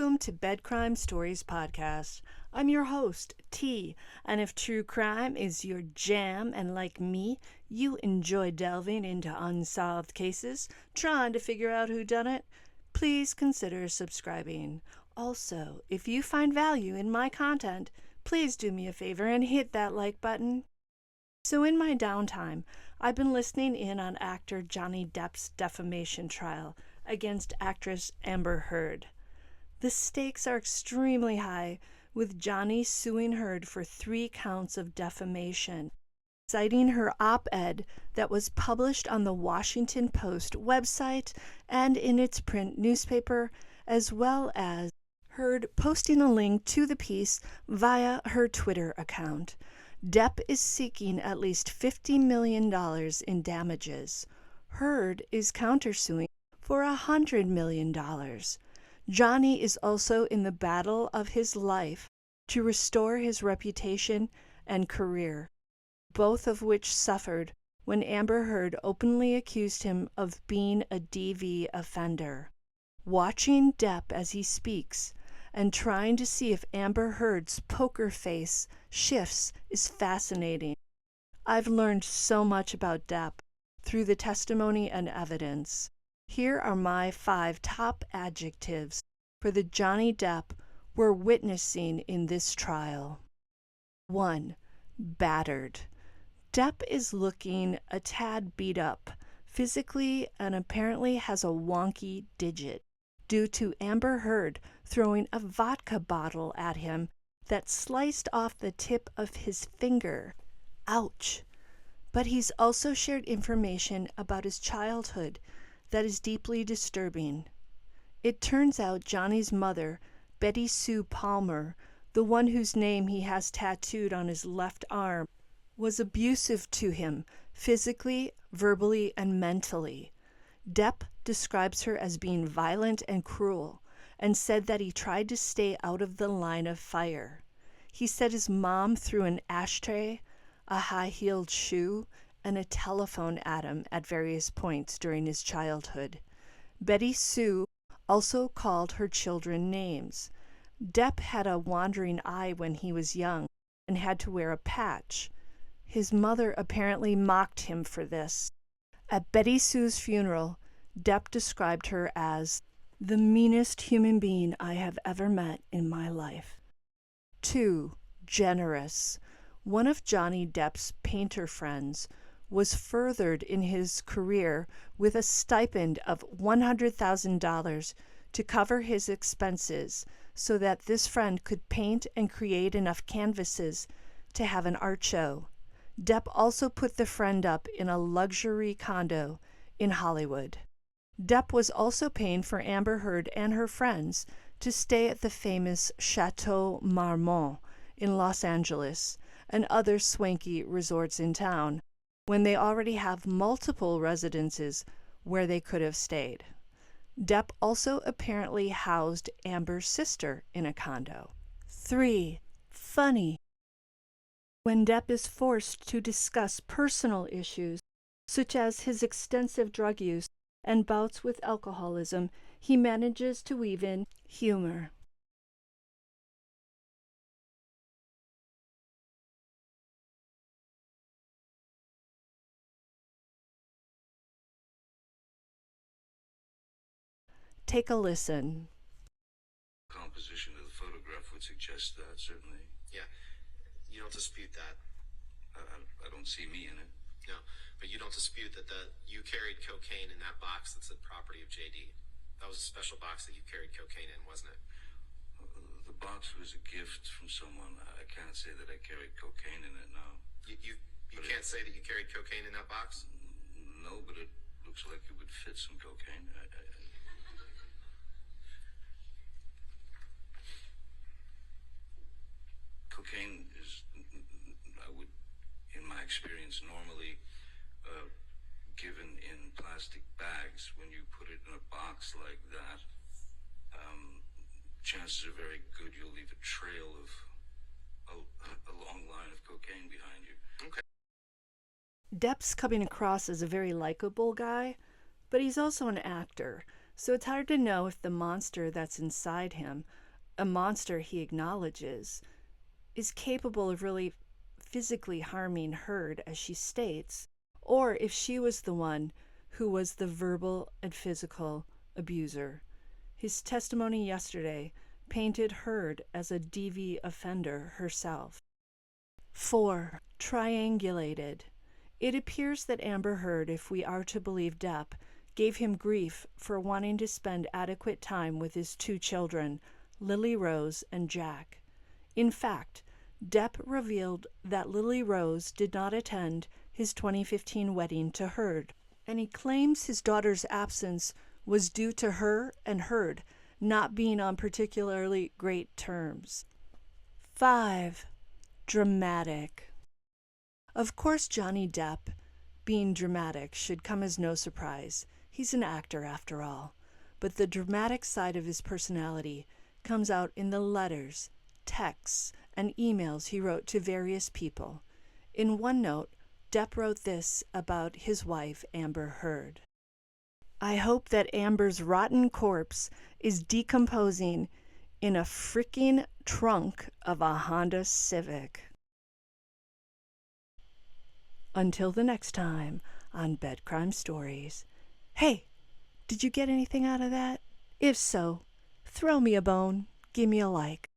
Welcome to Bed Crime Stories Podcast. I'm your host, T, and if true crime is your jam and like me, you enjoy delving into unsolved cases, trying to figure out who done it, please consider subscribing. Also, if you find value in my content, please do me a favor and hit that like button. So in my downtime, I've been listening in on actor Johnny Depp's defamation trial against actress Amber Heard. The stakes are extremely high, with Johnny suing Heard for 3 counts of defamation, citing her op-ed that was published on the Washington Post website and in its print newspaper, as well as Heard posting a link to the piece via her Twitter account. Depp is seeking at least $50 million in damages. Heard is countersuing for $100 million. Johnny is also in the battle of his life to restore his reputation and career, both of which suffered when Amber Heard openly accused him of being a DV offender. Watching Depp as he speaks and trying to see if Amber Heard's poker face shifts is fascinating. I've learned so much about Depp through the testimony and evidence. Here are my 5 top adjectives for the Johnny Depp we're witnessing in this trial. 1. Battered. Depp is looking a tad beat up physically and apparently has a wonky digit due to Amber Heard throwing a vodka bottle at him that sliced off the tip of his finger. Ouch! But he's also shared information about his childhood that is deeply disturbing. It turns out Johnny's mother, Betty Sue Palmer, the one whose name he has tattooed on his left arm, was abusive to him physically, verbally, and mentally. Depp describes her as being violent and cruel and said that he tried to stay out of the line of fire. He said his mom threw an ashtray, a high-heeled shoe, and a telephone at him at various points during his childhood. Betty Sue also called her children names. Depp had a wandering eye when he was young and had to wear a patch. His mother apparently mocked him for this. At Betty Sue's funeral, Depp described her as the meanest human being I have ever met in my life. 2. Generous. One of Johnny Depp's painter friends was furthered in his career with a stipend of $100,000 to cover his expenses so that this friend could paint and create enough canvases to have an art show. Depp also put the friend up in a luxury condo in Hollywood. Depp was also paying for Amber Heard and her friends to stay at the famous Chateau Marmont in Los Angeles and other swanky resorts in town, when they already have multiple residences where they could have stayed. Depp also apparently housed Amber's sister in a condo. 3. Funny. When Depp is forced to discuss personal issues, such as his extensive drug use and bouts with alcoholism, he manages to weave in humor. Take a listen. Composition of the photograph would suggest that, certainly. Yeah, you don't dispute that. I don't see me in it. No, but you don't dispute that you carried cocaine in that box that's the property of JD. That was a special box that you carried cocaine in, wasn't it? The box was a gift from someone. I can't say that I carried cocaine in it, no. You can't say that you carried cocaine in that box? No, but it looks like it would fit some cocaine. Cocaine is, in my experience, normally given in plastic bags. When you put it in a box like that, chances are very good you'll leave a trail of a long line of cocaine behind you. Okay. Depp's coming across as a very likable guy, but he's also an actor, So it's hard to know if the monster that's inside him, a monster he acknowledges, is capable of really physically harming Heard, as she states, or if she was the one who was the verbal and physical abuser. His testimony yesterday painted Heard as a DV offender herself. 4. Triangulated. It appears that Amber Heard, if we are to believe Depp, gave him grief for wanting to spend adequate time with his 2 children, Lily Rose and Jack. In fact, Depp revealed that Lily Rose did not attend his 2015 wedding to Heard, and he claims his daughter's absence was due to her and Heard not being on particularly great terms. 5. Dramatic. Of course, Johnny Depp being dramatic should come as no surprise. He's an actor after all. But the dramatic side of his personality comes out in the letters, texts, and emails he wrote to various people. In one note, Depp wrote this about his wife, Amber Heard. I hope that Amber's rotten corpse is decomposing in a freaking trunk of a Honda Civic. Until the next time on Bed Crime Stories. Hey, did you get anything out of that? If so, throw me a bone, give me a like.